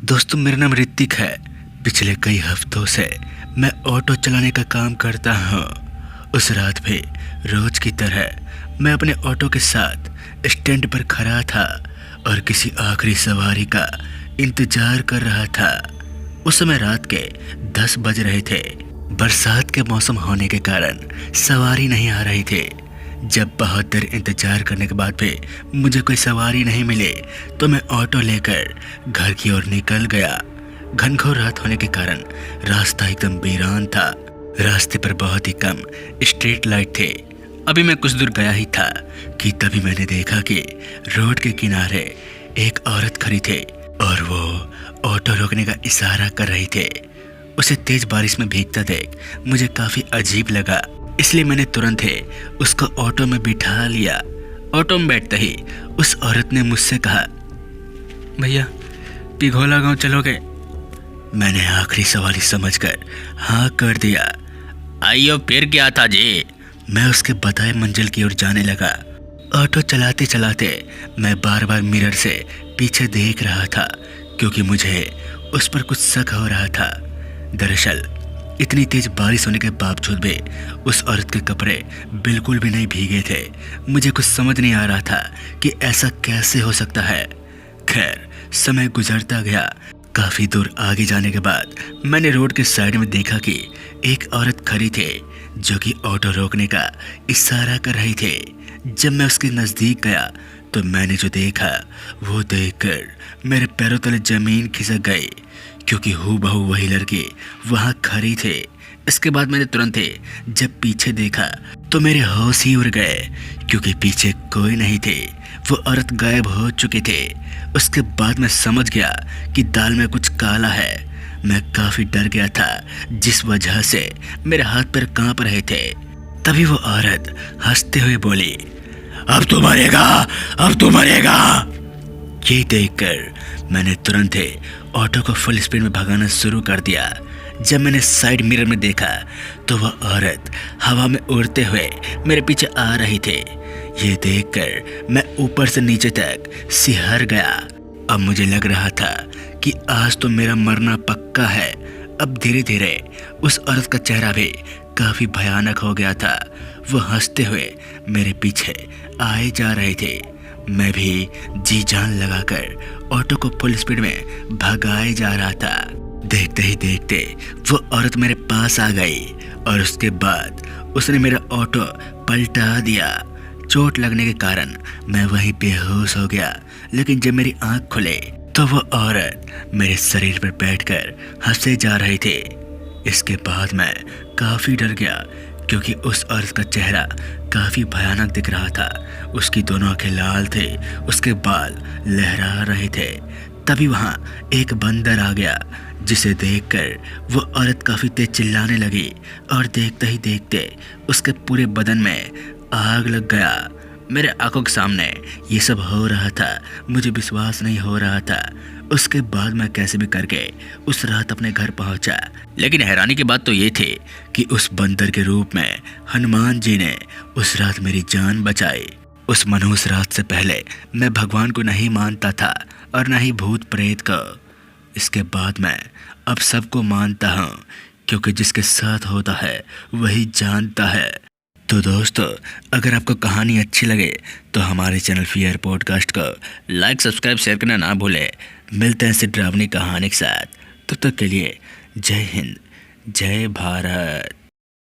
दोस्तों, मेरा नाम ऋतिक है। पिछले कई हफ्तों से मैं ऑटो चलाने का काम करता हूँ। उस रात भी रोज की तरह मैं अपने ऑटो के साथ स्टैंड पर खड़ा था और किसी आखिरी सवारी का इंतजार कर रहा था। उस समय रात के 10 बज रहे थे। बरसात के मौसम होने के कारण सवारी नहीं आ रही थी। जब बहुत देर इंतजार करने के बाद भी मुझे कोई सवारी नहीं मिली तो मैं ऑटो लेकर घर की ओर निकल गया। घनघोर रात होने के कारण रास्ता एकदम वीरान था। रास्ते पर बहुत ही कम स्ट्रीट लाइट थे। अभी मैं कुछ दूर गया ही था कि तभी मैंने देखा कि रोड के किनारे एक औरत खड़ी थी और वो ऑटो रोकने का इशारा कर रही थी। उसे तेज बारिश में भीगता देख मुझे काफी अजीब लगा, इसलिए मैंने तुरंत ही उसको ऑटो में बिठा लिया। ऑटो में बैठते ही उस औरत ने मुझसे कहा, भैया पिघोला गांव चलोगे? मैंने आखिरी सवारी समझकर हाँ कर दिया। आइयो, फिर क्या था जी? मैं उसके बताए मंजिल की ओर जाने लगा। ऑटो चलाते चलाते मैं बार बार मिरर से पीछे देख रहा था क्योंकि मुझे उस पर कुछ शक हो रहा था। दरअसल इतनी तेज बारिश होने के बावजूद भी उस औरत के कपड़े बिल्कुल भी नहीं भीगे थे। मुझे कुछ समझ नहीं आ रहा था कि ऐसा कैसे हो सकता है। खैर, समय गुजरता गया। काफी दूर आगे जाने के बाद मैंने रोड के साइड में देखा कि एक औरत खड़ी थी जो कि ऑटो रोकने का इशारा कर रही थी। जब मैं उसके नजदीक गया तो मैंने जो देखा वो देखकर मेरे पैरों तले जमीन खिसक गई क्योंकि हूबहू वही लड़की वहां खड़ी थी। इसके बाद मैंने तुरंत ही जब पीछे देखा तो मेरे होश ही उड़ गए क्योंकि पीछे कोई नहीं थे। वो औरत गायब हो चुकी थी। उसके बाद मैं समझ गया कि दाल में कुछ काला है। मैं काफी डर गया था जिस वजह से मेरे हाथ पैर कांप रहे थे। तभी वो औरत हंसते हुए बोली, अब तू मरेगा, अब तू मरेगा। ये देखकर मैंने तुरंत ही ऑटो को फुल स्पीड में भगाना शुरू कर दिया। जब मैंने साइड मिरर में देखा तो वह औरत हवा में उड़ते हुए मेरे पीछे आ रही थी। ये देखकर मैं ऊपर से नीचे तक सिहर गया। अब मुझे लग रहा था कि आज तो मेरा मरना पक्का है। अब धीरे धीरे उस औरत का चेहरा भी काफी भयानक हो गया था। वो हंसते हुए मेरे पीछे आए जा रहे थे। मैं भी जी जान लगाकर ऑटो को फुल स्पीड में भगाए जा रहा था। देखते ही देखते वो औरत मेरे पास आ गई और उसके बाद उसने मेरा ऑटो पलटा दिया। चोट लगने के कारण मैं वहीं बेहोश हो गया, लेकिन जब मेरी आंख खुले तो वो औरत मेरे शरीर पर बैठकर हंसे जा रही थी। इसके बाद मैं काफी डर गया क्योंकि उस औरत का चेहरा काफी भयानक दिख रहा था। उसकी दोनों आंखें लाल थे, उसके बाल लहरा रहे थे। तभी वहां एक बंदर आ गया जिसे देखकर वो औरत काफी तेज चिल्लाने लगी और देखते ही देखते उसके पूरे बदन में आग लग गया। मेरे आंखों के सामने ये सब हो रहा था। मुझे विश्वास नहीं हो रहा था। उसके बाद मैं कैसे भी करके उस रात अपने घर पहुंचा। लेकिन हैरानी की बात तो ये थी कि उस बंदर के रूप में हनुमान जी ने उस रात मेरी जान बचाई। उस मनहूस रात से पहले मैं भगवान को नहीं मानता था और न ही भूत प्रेत को। इसके बाद मैं अब सबको मानता हूँ क्योंकि जिसके साथ होता है वही जानता है। तो दोस्तों, अगर आपको कहानी अच्छी लगे तो हमारे चैनल फियर पॉडकास्ट को लाइक, सब्सक्राइब, शेयर करना ना भूलें। मिलते हैं ऐसी डरावनी कहानी के साथ। तब तक के लिए जय हिंद, जय भारत।